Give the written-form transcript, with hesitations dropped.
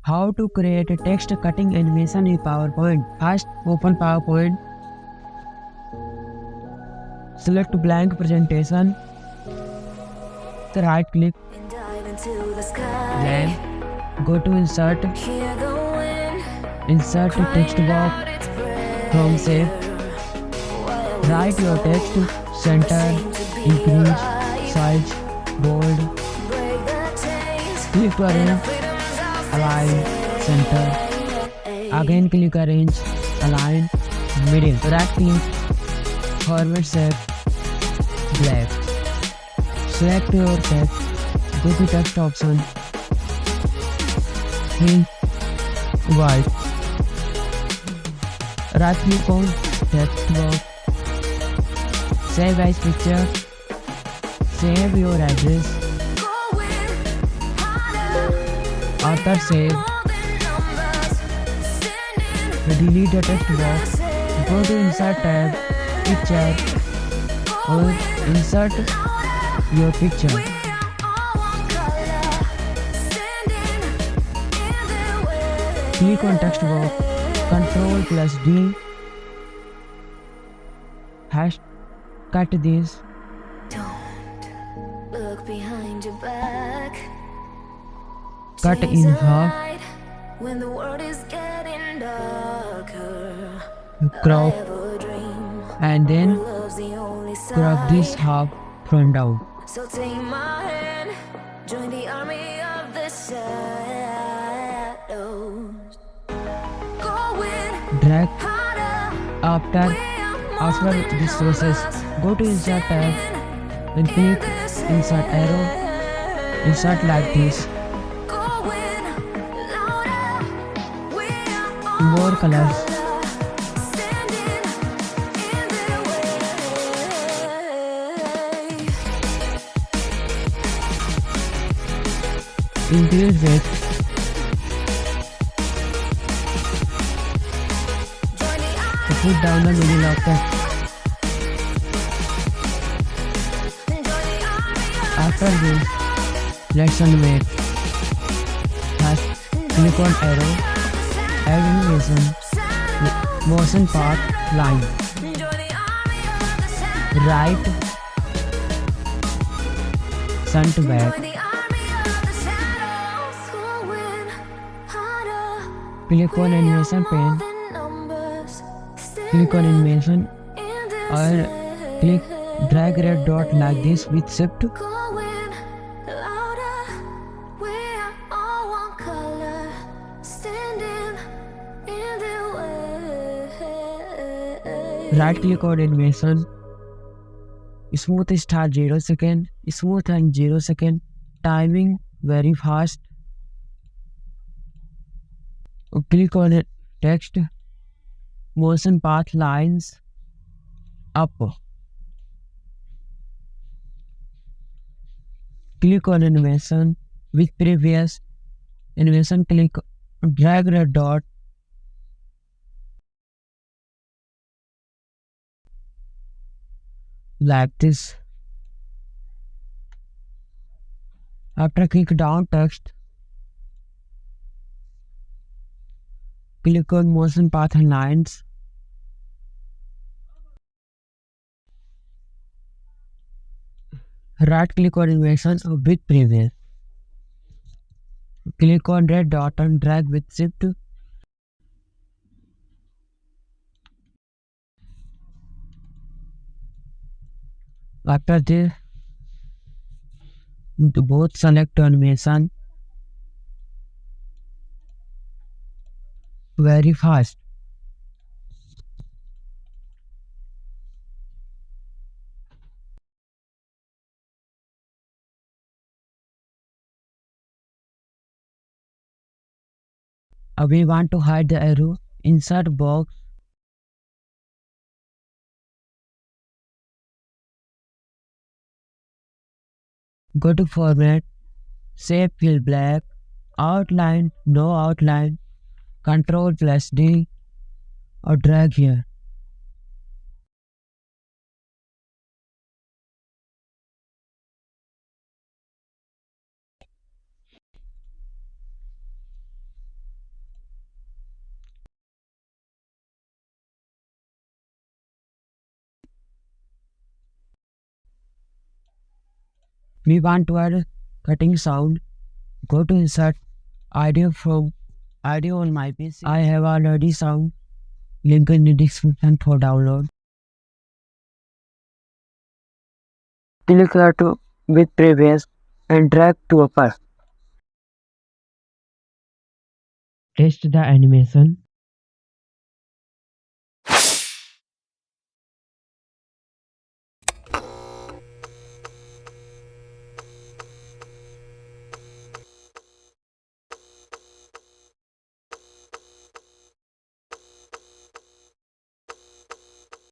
How to create a text cutting animation in PowerPoint. First, open PowerPoint. Select blank presentation. Right click. Blank. Go to insert. Insert text box from shape. Write your text. Center. Increase. Size. Bold. Click to arrange. Align. Center. Again click arrange. Align. Middle. Right click. Forward shape. Black. Select your text. Go to text option. Fill white. Right click on text box. Save as picture. Save your address. After save, delete the text box. Go to insert tab, picture, or insert your picture. Click on text box, Ctrl plus D. Hash cut this. Don't look behind your back. Cut in half. When the world is getting darker, Crop I have a dream and then where love's the only crop this side. half from down. So take my hand, join the army of the shadows. Going Drag harder. after this process. Go to insert tab and click insert arrow. Insert like this. More colors. Increase width. Put down the middle of text. After this, let's animate. First, click on arrow. Add animation. Motion path line. Right. Sun to back. Click on animation pane. Click on animation or click drag red dot like this with shift. Right click on animation. Smooth start 0 second. Smooth and 0 second. Timing very fast. Click on it. Text. Motion path lines up. Click on animation with previous animation. Click drag red dot. Like this. After click down text. Click on motion path and lines. Right click on animation with previous. Click on red dot and drag with shift. After this, both select animation very fast. We want to hide the arrow. Insert box. Go to format. Shape fill black. Outline, no outline. Ctrl plus D or drag here. We want to add cutting sound. Go to insert audio from audio on my PC. I have already sound. Link in the description for download. Click here to with previous and drag to upper. Test the animation.